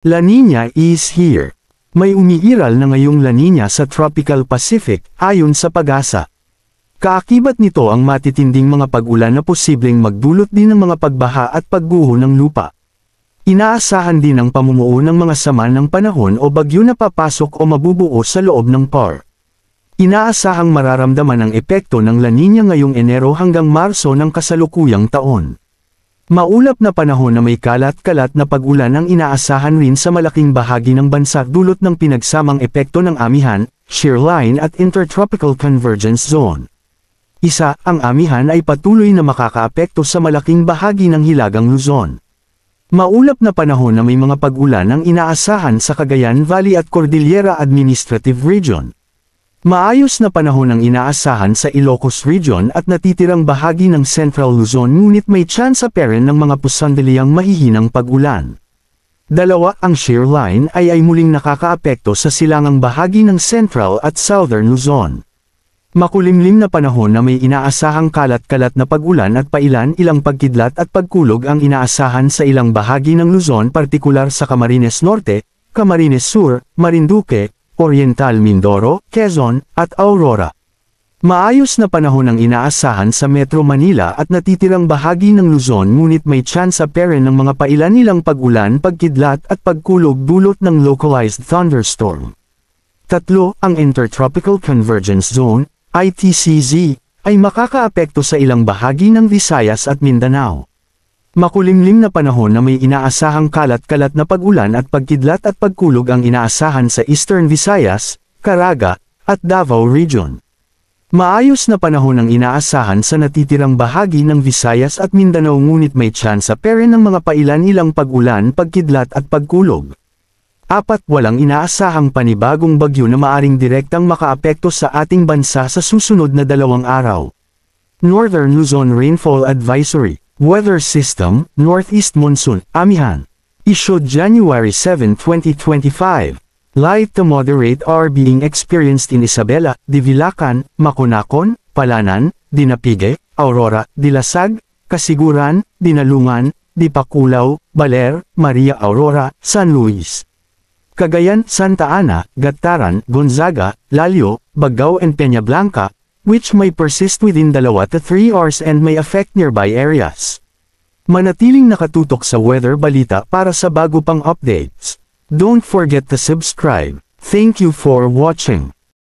La Niña is here. May umiiral na ngayong La Niña sa Tropical Pacific, ayon sa PAGASA. Kaakibat nito ang matitinding mga pag-ulan na posibleng magdulot din ng mga pagbaha at pagguho ng lupa. Inaasahan din ang pamumuo ng mga sama ng panahon o bagyo na papasok o mabubuo sa loob ng PAR. Inaasahang mararamdaman ang epekto ng La Niña ngayong Enero hanggang Marso ng kasalukuyang taon. Maulap na panahon na may kalat-kalat na pag-ulan ang inaasahan rin sa malaking bahagi ng bansa dulot ng pinagsamang epekto ng amihan, shear line at intertropical convergence zone. Isa, ang amihan ay patuloy na makakaapekto sa malaking bahagi ng Hilagang Luzon. Maulap na panahon na may mga pag-ulan ang inaasahan sa Cagayan Valley at Cordillera Administrative Region. Maayos na panahon ang inaasahan sa Ilocos Region at natitirang bahagi ng Central Luzon ngunit may tsansa pa rin ng mga pusandaliang mahihinang pag-ulan. Dalawa, ang shear line ay muling nakakaapekto sa silangang bahagi ng Central at Southern Luzon. Makulimlim na panahon na may inaasahang kalat-kalat na pag-ulan at pailan-ilang pagkidlat at pagkulog ang inaasahan sa ilang bahagi ng Luzon partikular sa Camarines Norte, Camarines Sur, Marinduque, Oriental Mindoro, Quezon, at Aurora. Maayos na panahon ang inaasahan sa Metro Manila at natitirang bahagi ng Luzon ngunit may tsansa pa rin ng mga pailan-ilang pag-ulan, pagkidlat at pagkulog dulot ng localized thunderstorm. Tatlo, ang Intertropical Convergence Zone, ITCZ, ay makakaapekto sa ilang bahagi ng Visayas at Mindanao. Makulimlim na panahon na may inaasahang kalat-kalat na pag-ulan at pagkidlat at pagkulog ang inaasahan sa Eastern Visayas, Caraga, at Davao Region. Maayos na panahon ang inaasahan sa natitirang bahagi ng Visayas at Mindanao ngunit may tsansa pa rin ng mga pailan-ilang pag-ulan, pagkidlat at pagkulog. Apat, walang inaasahang panibagong bagyo na maaring direktang makaapekto sa ating bansa sa susunod na 2 araw. Northern Luzon Rainfall Advisory. Weather System, Northeast Monsoon, Amihan. Issued January 7, 2025. Light to moderate are being experienced in Isabela, Divilacan, Maconacon, Palanan, Dinapigue, Aurora, Dilasag, Kasiguran, Dinalungan, Dipakulaw, Baler, Maria Aurora, San Luis. Cagayan, Santa Ana, Gataran, Gonzaga, Lalio, Bagao and Peña Blanca, which may persist within 2 to 3 hours and may affect nearby areas. Manatiling nakatutok sa Weather Balita para sa bago pang updates. Don't forget to subscribe. Thank you for watching.